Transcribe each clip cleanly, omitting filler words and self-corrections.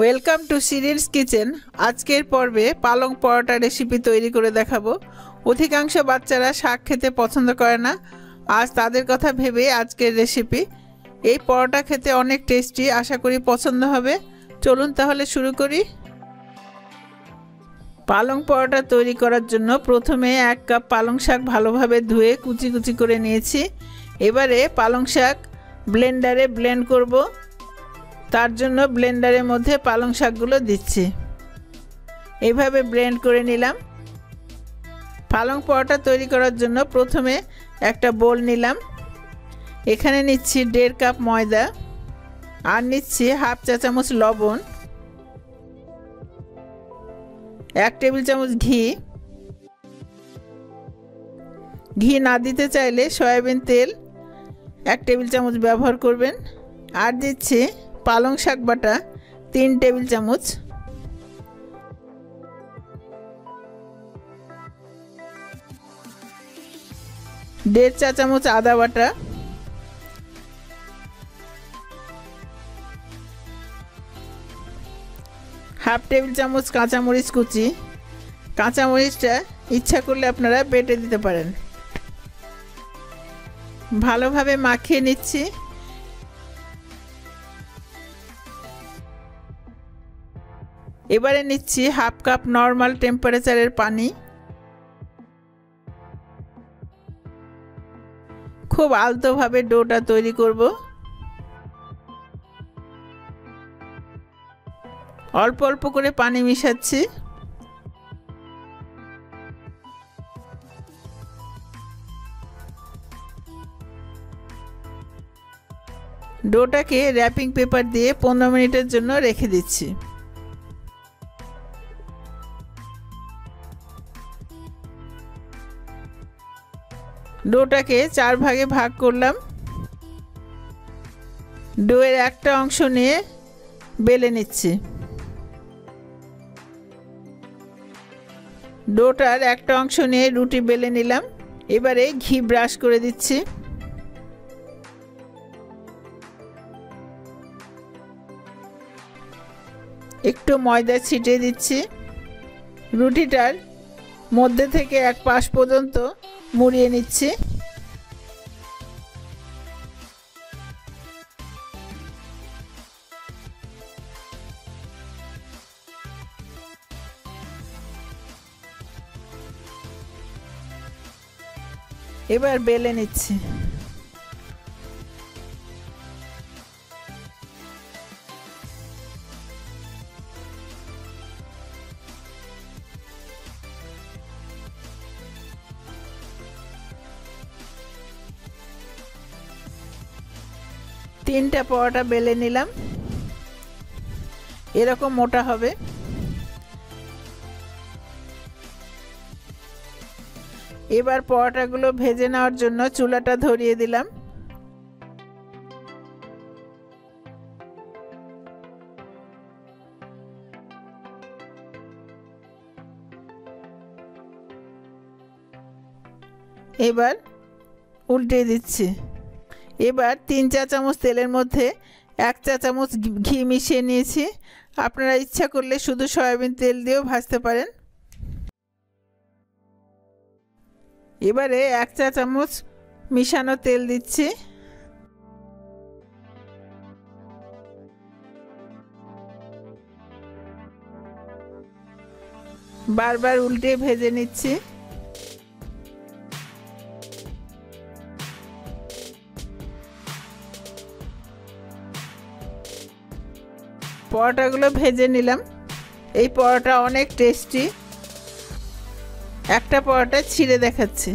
Welcome to শিরিনস kitchen. আজকের পর্বে পালং পরোটা রেসিপি তৈরি করে দেখাবো। অধিকাংশ বাচ্চারা শাক খেতে পছন্দ করে না, আজ তাদের কথা ভেবে আজকের রেসিপি। এই পরোটা খেতে অনেক টেস্টি, আশা করি পছন্দ হবে। চলুন তাহলে শুরু করি। পালং পরোটা তৈরি করার জন্য প্রথমে 1 কাপ পালং শাক ভালোভাবে ধুয়ে কুচি কুচি করে নিয়েছি। এবারে পালং শাক ব্লেন্ডারে ব্লেন্ড করব। তার জন্য ব্লেন্ডারের মধ্যে পালং শাকগুলো দিচ্ছি। এইভাবে ব্লেন্ড করে নিলাম। পালং পরোটা তৈরি করার জন্য প্রথমে একটা বোল নিলাম। এখানে নিচ্ছি 1.5 কাপ ময়দা, আর নিচ্ছি 1/2 চা চামচ লবণ, 1 টেবিল চামচ ঘি। ঘি না দিতে চাইলে সয়াবিন তেল 1 টেবিল চামচ ব্যবহার করবেন। আর দিচ্ছি পালং শাক বাটা 3 টেবিল চামচ, দেড় চা চামচ আদা বাটা, 1/2 টেবিল চামচ কাঁচামরিচ কুচি। কাঁচামরিচটা ইচ্ছা করলে আপনারা বেটে দিতে পারেন। ভালোভাবে মাখিয়ে নিচ্ছি। এবারে নিচ্ছি 1/2 কাপ নর্মাল টেম্পারেচারের পানি। খুব আলতোভাবে ডোটা তৈরি করব। অল্প অল্প করে পানি মিশাচ্ছি। ডোটাকে র্যাপিং পেপার দিয়ে 15 মিনিটের জন্য রেখে দিচ্ছি। ডোটাকে 4 ভাগে ভাগ করলাম। ডোয়ের একটা অংশ নিয়ে বেলে নিচ্ছি। ডোটার একটা অংশ নিয়ে রুটি বেলে নিলাম। এবারে ঘি ব্রাশ করে দিচ্ছি। একটু ময়দা ছিটিয়ে দিচ্ছি। রুটিটার মধ্যে থেকে এক পাশ পর্যন্ত মুড়িয়ে নিচ্ছি। এবার বেলে নিচ্ছি। তিনটা পরোটা বেলে নিলাম। এরকম মোটা হবে। এবার পরোটাগুলো ভেজে নেওয়ার জন্য চুলাটা ধরিয়ে দিলাম। এবার উল্টে দিচ্ছি। এবার 3 চা চামচ তেলের মধ্যে 1 চা চামচ ঘি মিশিয়ে নিয়েছি। আপনারা ইচ্ছা করলে শুধু সয়াবিন তেল দিয়েও ভাজতে পারেন। এবারে 1 চা চামচ মিশানো তেল দিচ্ছি। বারবার উল্টে ভেজে নিচ্ছি। পরোটাগুলো ভেজে নিলাম। এই পরোটা অনেক টেস্টি। একটা পরোটা ছিঁড়ে দেখাচ্ছি।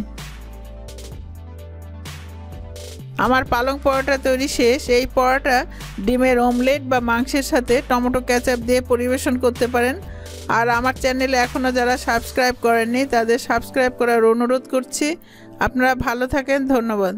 আমার পালং পরোটা তৈরি শেষ। এই পরোটা ডিমের অমলেট বা মাংসের সাথে টমেটো কেচাপ দিয়ে পরিবেশন করতে পারেন। আর আমার চ্যানেলে এখনও যারা সাবস্ক্রাইব করেননি তাদের সাবস্ক্রাইব করার অনুরোধ করছি। আপনারা ভালো থাকেন। ধন্যবাদ।